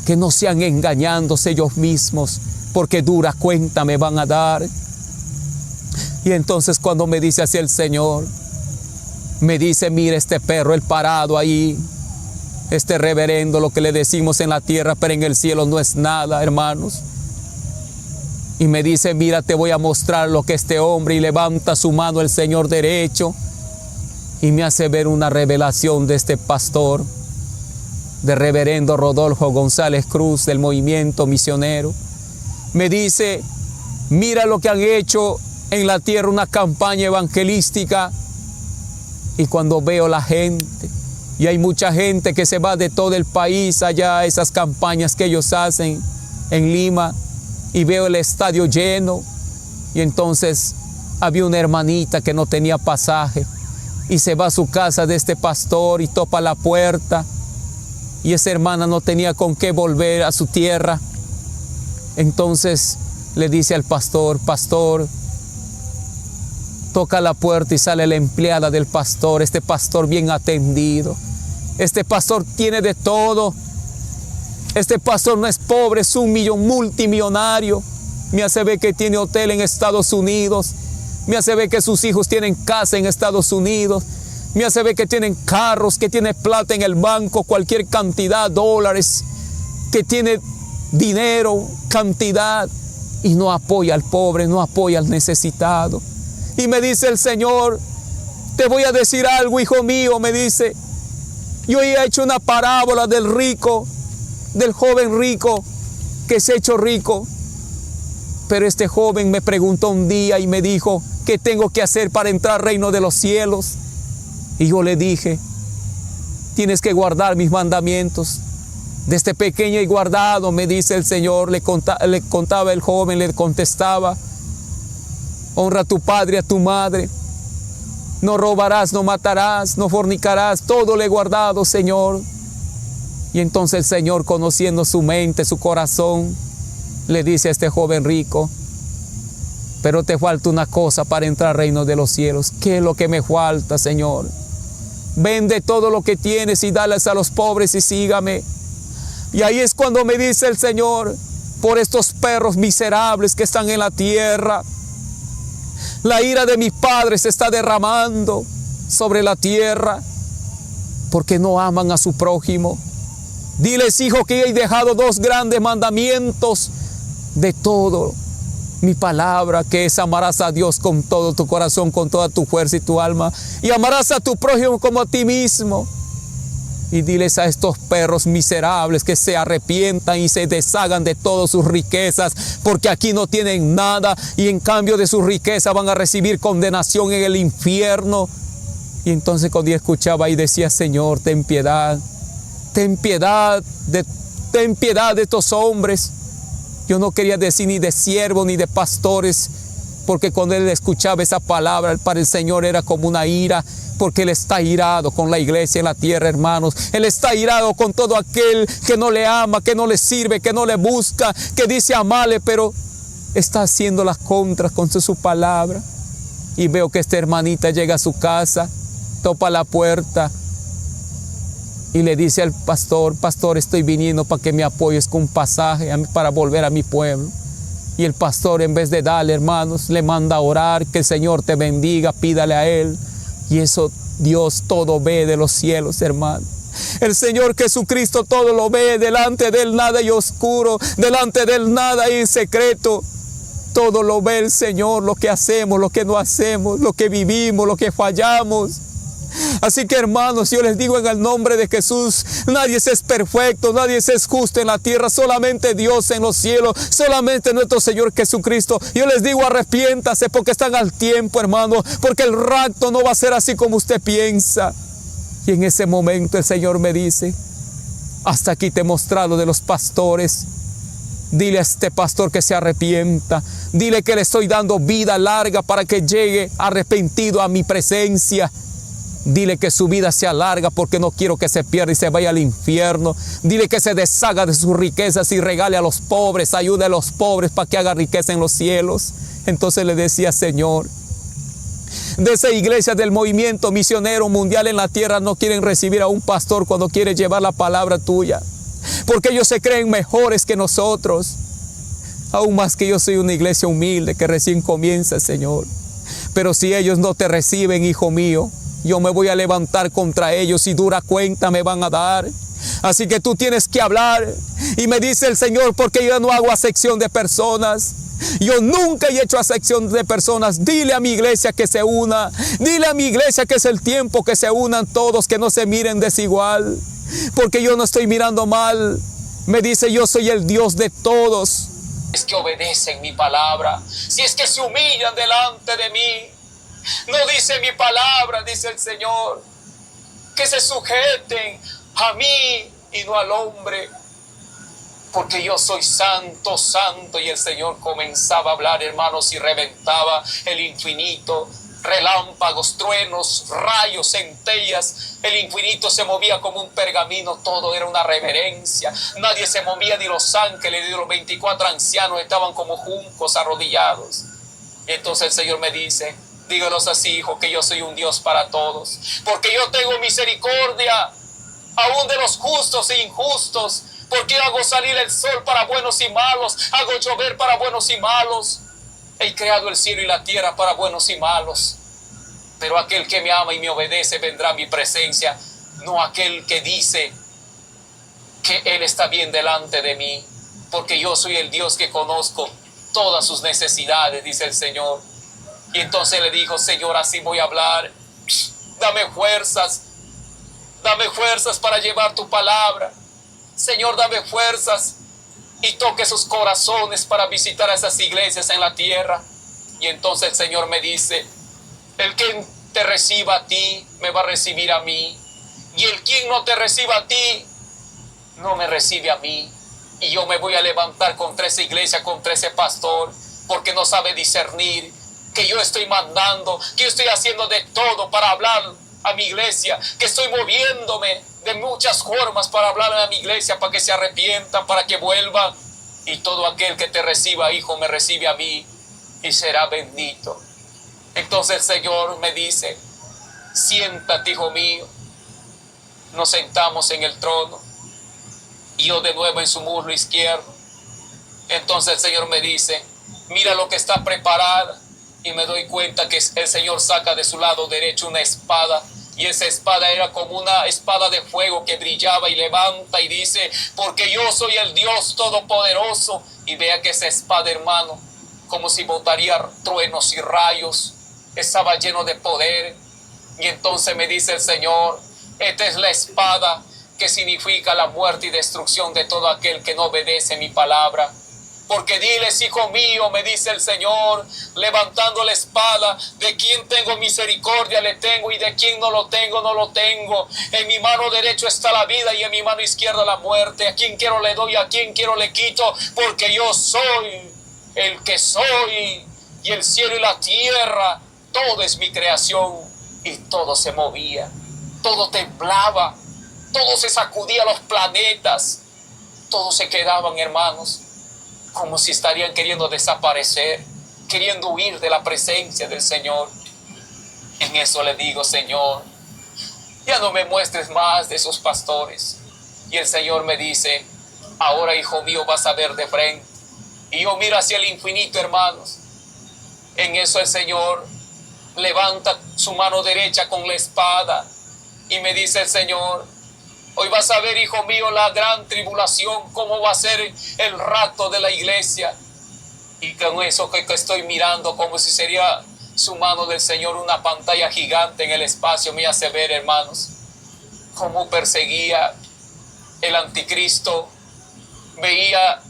que no sean engañándose ellos mismos, porque dura cuenta me van a dar. Y entonces cuando me dice así el Señor, me dice: mira este perro, el parado ahí, este reverendo, lo que le decimos en la tierra, pero en el cielo no es nada, hermanos. Y me dice: mira, te voy a mostrar lo que este hombre, y levanta su mano el Señor derecho, y me hace ver una revelación de este pastor, de reverendo Rodolfo González Cruz, del movimiento misionero. Me dice: mira lo que han hecho en la tierra, una campaña evangelística. Y cuando veo la gente, y hay mucha gente que se va de todo el país allá a esas campañas que ellos hacen en Lima, y veo el estadio lleno, y entonces había una hermanita que no tenía pasaje, y se va a su casa de este pastor y topa la puerta, y esa hermana no tenía con qué volver a su tierra. Entonces le dice al pastor: pastor, toca la puerta, y sale la empleada del pastor, este pastor bien atendido. Este pastor tiene de todo. Este pastor no es pobre, es un multimillonario. Me hace ver que tiene hotel en Estados Unidos. Me hace ver que sus hijos tienen casa en Estados Unidos. Me hace ver que tienen carros, que tiene plata en el banco, cualquier cantidad, dólares, que tiene dinero, cantidad, y no apoya al pobre, no apoya al necesitado. Y me dice el Señor: te voy a decir algo, hijo mío, me dice. Yo he hecho una parábola del rico, del joven rico que se ha hecho rico. Pero este joven me preguntó un día y me dijo: ¿qué tengo que hacer para entrar al reino de los cielos? Y yo le dije: tienes que guardar mis mandamientos. Desde pequeño he guardado, me dice el Señor. Le contaba el joven, le contestaba: honra a tu padre y a tu madre. No robarás, no matarás, no fornicarás. Todo le he guardado, Señor. Y entonces el Señor, conociendo su mente, su corazón, le dice a este joven rico: pero te falta una cosa para entrar al reino de los cielos. ¿Qué es lo que me falta, Señor? Vende todo lo que tienes y dales a los pobres y sígame. Y ahí es cuando me dice el Señor: por estos perros miserables que están en la tierra, la ira de mi Padre se está derramando sobre la tierra, porque no aman a su prójimo. Diles, hijo, que he dejado dos grandes mandamientos de todo mi palabra, que es: amarás a Dios con todo tu corazón, con toda tu fuerza y tu alma, y amarás a tu prójimo como a ti mismo. Y diles a estos perros miserables que se arrepientan y se deshagan de todas sus riquezas, porque aquí no tienen nada y en cambio de su riqueza van a recibir condenación en el infierno. Y entonces cuando yo escuchaba y decía, Señor, ten piedad de estos hombres. Yo no quería decir ni de siervos ni de pastores, porque cuando él escuchaba esa palabra para el Señor era como una ira, porque Él está irado con la iglesia en la tierra, hermanos. Él está irado con todo aquel que no le ama, que no le sirve, que no le busca, que dice amarle, pero está haciendo las contras con su palabra. Y veo que esta hermanita llega a su casa, topa la puerta y le dice al pastor, pastor, estoy viniendo para que me apoyes con un pasaje para volver a mi pueblo. Y el pastor, en vez de darle, hermanos, le manda a orar, que el Señor te bendiga, pídale a Él. Y eso Dios todo ve de los cielos, hermano. El Señor Jesucristo todo lo ve, delante de Él nada hay oscuro, delante de Él nada hay en secreto. Todo lo ve el Señor, lo que hacemos, lo que no hacemos, lo que vivimos, lo que fallamos. Así que, hermanos, yo les digo en el nombre de Jesús, nadie es perfecto, nadie es justo en la tierra, solamente Dios en los cielos, solamente nuestro Señor Jesucristo. Yo les digo, arrepiéntase porque están al tiempo, hermano, porque el rapto no va a ser así como usted piensa. Y en ese momento el Señor me dice, hasta aquí te he mostrado de los pastores. Dile a este pastor que se arrepienta. Dile que le estoy dando vida larga para que llegue arrepentido a mi presencia. Dile que su vida sea larga porque no quiero que se pierda y se vaya al infierno. Dile que se deshaga de sus riquezas y regale a los pobres, ayude a los pobres para que haga riqueza en los cielos. Entonces le decía, Señor, de esa iglesia del movimiento misionero mundial en la tierra no quieren recibir a un pastor cuando quiere llevar la palabra tuya, porque ellos se creen mejores que nosotros. Aún más que yo soy una iglesia humilde que recién comienza, Señor. Pero si ellos no te reciben, hijo mío, yo me voy a levantar contra ellos y dura cuenta me van a dar. Así que tú tienes que hablar. Y me dice el Señor, porque yo no hago acepción de personas. Yo nunca he hecho acepción de personas. Dile a mi iglesia que se una. Dile a mi iglesia que es el tiempo que se unan todos, que no se miren desigual. Porque yo no estoy mirando mal. Me dice, yo soy el Dios de todos. Es que obedecen mi palabra. Si es que se humillan delante de mí. No dice mi palabra, dice el Señor, que se sujeten a mí y no al hombre, porque yo soy santo, santo. Y el Señor comenzaba a hablar, hermanos, y reventaba el infinito, relámpagos, truenos, rayos, centellas. El infinito se movía como un pergamino, todo era una reverencia. Nadie se movía, ni los ángeles, ni los 24 ancianos estaban como juncos arrodillados. Y entonces el Señor me dice, díganos así, hijo, que yo soy un Dios para todos, porque yo tengo misericordia aún de los justos e injustos, porque hago salir el sol para buenos y malos, hago llover para buenos y malos. He creado el cielo y la tierra para buenos y malos, pero aquel que me ama y me obedece vendrá a mi presencia, no aquel que dice que Él está bien delante de mí, porque yo soy el Dios que conozco todas sus necesidades, dice el Señor. Y entonces le dijo, Señor, así voy a hablar. Dame fuerzas para llevar tu palabra. Señor, dame fuerzas y toque sus corazones para visitar a esas iglesias en la tierra. Y entonces el Señor me dice, el que te reciba a ti, me va a recibir a mí. Y el quien no te reciba a ti, no me recibe a mí. Y yo me voy a levantar contra esa iglesia, contra ese pastor, porque no sabe discernir que yo estoy mandando, que yo estoy haciendo de todo para hablar a mi iglesia, que estoy moviéndome de muchas formas para hablar a mi iglesia, para que se arrepientan, para que vuelvan. Y todo aquel que te reciba, hijo, me recibe a mí y será bendito. Entonces el Señor me dice, siéntate, hijo mío. Nos sentamos en el trono y yo de nuevo en su muslo izquierdo. Entonces el Señor me dice, mira lo que está preparada. Y me doy cuenta que el Señor saca de su lado derecho una espada. Y esa espada era como una espada de fuego que brillaba y levanta y dice, porque yo soy el Dios Todopoderoso. Y vea que esa espada, hermano, como si botaría truenos y rayos, estaba lleno de poder. Y entonces me dice el Señor, esta es la espada que significa la muerte y destrucción de todo aquel que no obedece mi palabra. Porque diles, hijo mío, me dice el Señor, levantando la espada, de quien tengo misericordia le tengo, y de quien no lo tengo, no lo tengo. En mi mano derecha está la vida, y en mi mano izquierda la muerte. A quien quiero le doy, a quien quiero le quito, porque yo soy el que soy, y el cielo y la tierra, todo es mi creación. Y todo se movía, todo temblaba, todo se sacudía, los planetas, todos se quedaban, hermanos, como si estarían queriendo desaparecer, queriendo huir de la presencia del Señor. En eso le digo, Señor, ya no me muestres más de esos pastores. Y el Señor me dice, ahora, hijo mío, vas a ver de frente. Y yo miro hacia el infinito, hermanos. En eso el Señor levanta su mano derecha con la espada y me dice el Señor, hoy vas a ver, hijo mío, la gran tribulación, cómo va a ser el rapto de la iglesia. Y con eso que estoy mirando, como si sería su mano del Señor, una pantalla gigante en el espacio, me hace ver, hermanos, cómo perseguía el anticristo. Veía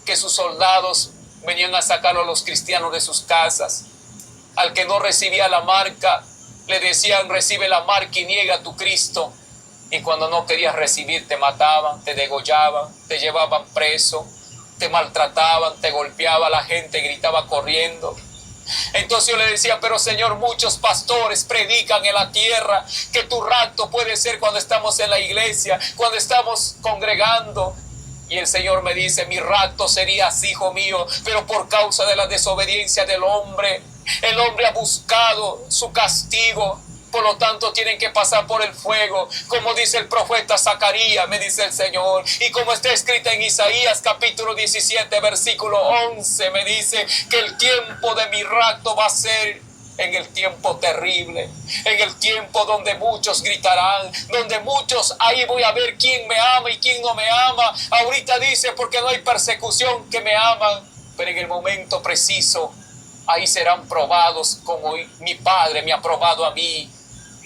que sus soldados venían a sacar a los cristianos de sus casas. Al que no recibía la marca, le decían, recibe la marca y niega a tu Cristo. Y cuando no querías recibir, te mataban, te degollaban, te llevaban preso, te maltrataban, te golpeaba, la gente gritaba corriendo. Entonces yo le decía, pero Señor, muchos pastores predican en la tierra que tu rapto puede ser cuando estamos en la iglesia, cuando estamos congregando. Y el Señor me dice, mi rapto sería así, hijo mío, pero por causa de la desobediencia del hombre. El hombre ha buscado su castigo, por lo tanto tienen que pasar por el fuego, como dice el profeta Zacarías, me dice el Señor, y como está escrito en Isaías capítulo 17 versículo 11, me dice que el tiempo de mi rapto va a ser en el tiempo terrible, en el tiempo donde muchos gritarán, donde muchos, ahí voy a ver quién me ama y quién no me ama. Ahorita dice, porque no hay persecución, que me aman, pero en el momento preciso, ahí serán probados como mi Padre me ha probado a mí,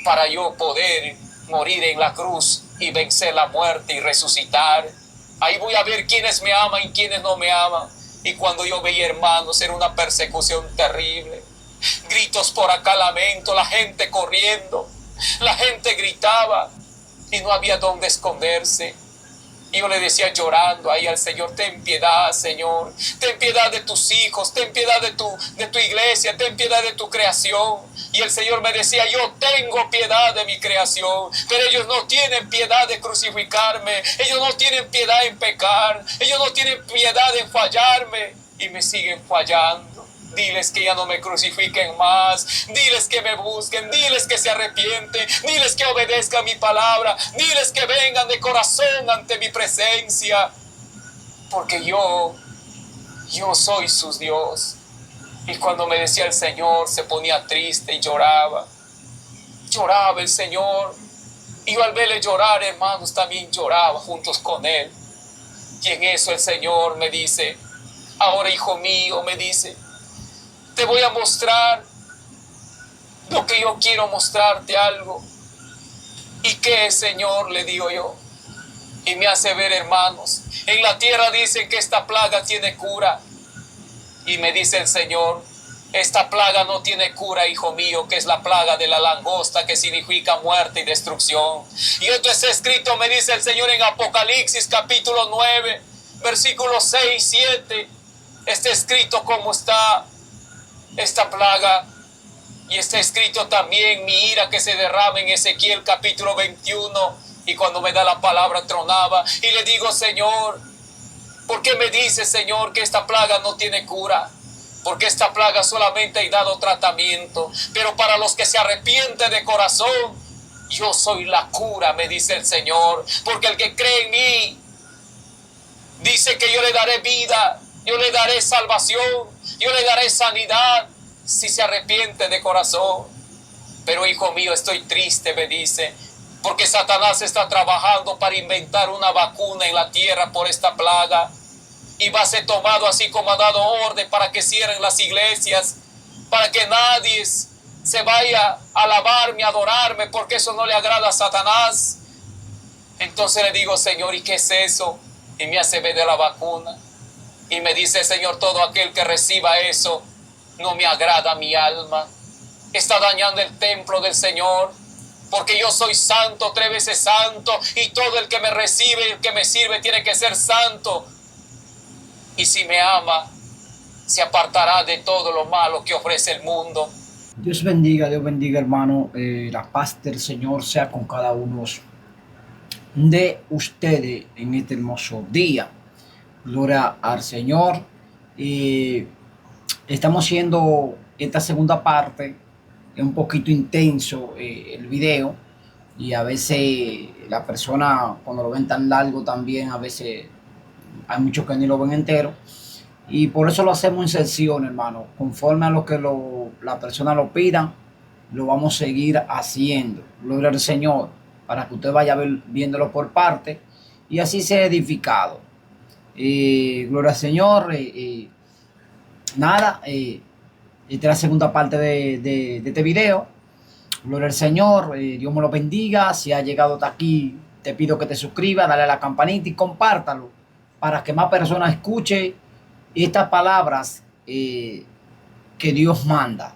para yo poder morir en la cruz y vencer la muerte y resucitar. Ahí voy a ver quiénes me aman y quiénes no me aman. Y cuando yo veía, hermanos, era una persecución terrible. Gritos por acá, lamento, la gente corriendo, la gente gritaba y no había dónde esconderse. Y yo le decía llorando ahí al Señor, ten piedad, Señor, ten piedad de tus hijos, ten piedad de tu iglesia, ten piedad de tu creación. Y el Señor me decía, yo tengo piedad de mi creación, pero ellos no tienen piedad de crucificarme, ellos no tienen piedad en pecar, ellos no tienen piedad en fallarme y me siguen fallando. Diles que ya no me crucifiquen más, diles que me busquen, diles que se arrepienten, diles que obedezcan mi palabra, diles que vengan de corazón ante mi presencia, porque yo soy su Dios. Y cuando me decía el Señor, se ponía triste y lloraba el Señor, y yo al verle llorar, hermanos, también lloraba juntos con él. Y en eso el Señor me dice, ahora, hijo mío, me dice, te voy a mostrar lo que yo quiero mostrarte, algo. ¿Y qué, Señor?, le digo yo. Y me hace ver, hermanos, en la tierra dicen que esta plaga tiene cura. Y me dice el Señor, esta plaga no tiene cura, hijo mío, que es la plaga de la langosta, que significa muerte y destrucción. Y esto está escrito, me dice el Señor, en Apocalipsis capítulo 9, versículos 6 y 7. Está escrito cómo está esta plaga, y está escrito también mi ira que se derrama en Ezequiel capítulo 21. Y cuando me da la palabra tronaba y le digo, Señor, ¿por qué me dices, Señor, que esta plaga no tiene cura? Porque esta plaga solamente he dado tratamiento, pero para los que se arrepienten de corazón, yo soy la cura, me dice el Señor. Porque el que cree en mí, dice que yo le daré vida, yo le daré salvación, yo le daré sanidad si se arrepiente de corazón. Pero, hijo mío, estoy triste, me dice, porque Satanás está trabajando para inventar una vacuna en la tierra por esta plaga. Y va a ser tomado así como ha dado orden para que cierren las iglesias, para que nadie se vaya a alabarme, a adorarme, porque eso no le agrada a Satanás. Entonces le digo, Señor, ¿y qué es eso? Y me hace ver de la vacuna. Y me dice, Señor, todo aquel que reciba eso no me agrada mi alma. Está dañando el templo del Señor. Porque yo soy santo, 3 veces santo. Y todo el que me recibe y el que me sirve tiene que ser santo. Y si me ama, se apartará de todo lo malo que ofrece el mundo. Dios bendiga, hermano. La paz del Señor sea con cada uno de ustedes en este hermoso día. Gloria al Señor. Estamos haciendo esta segunda parte. Es un poquito intenso el video. Y a veces la persona, cuando lo ven tan largo también, a veces hay muchos que ni lo ven entero. Y por eso lo hacemos en secciones, hermano. Conforme a lo que la persona lo pida, lo vamos a seguir haciendo. Gloria al Señor. Para que usted vaya viéndolo por parte y así sea edificado. Gloria al Señor. Esta es la segunda parte de este video. Gloria al Señor. Dios me lo bendiga. Si ha llegado hasta aquí, te pido que te suscribas, dale a la campanita y compártalo para que más personas escuchen estas palabras que Dios manda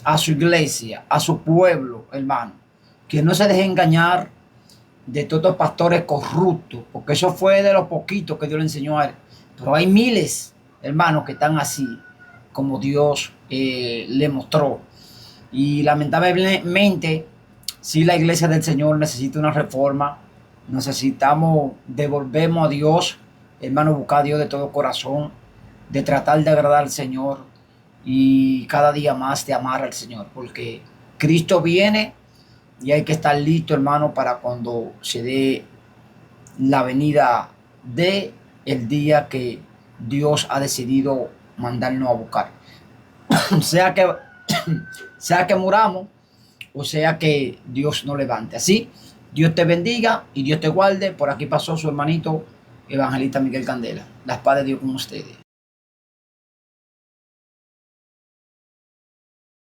a su iglesia, a su pueblo, hermano. Que no se deje engañar de todos los pastores corruptos, porque eso fue de los poquitos que Dios le enseñó a él. Pero hay miles, hermanos, que están así, como Dios le mostró. Y lamentablemente, si la iglesia del Señor necesita una reforma, necesitamos devolvemos a Dios, hermano, buscar a Dios de todo corazón, de tratar de agradar al Señor y cada día más de amar al Señor, porque Cristo viene y hay que estar listo, hermano, para cuando se dé la venida de el día que Dios ha decidido mandarnos a buscar. sea que muramos o sea que Dios nos levante. Así, Dios te bendiga y Dios te guarde. Por aquí pasó su hermanito evangelista Miguel Candela. La paz de Dios con ustedes.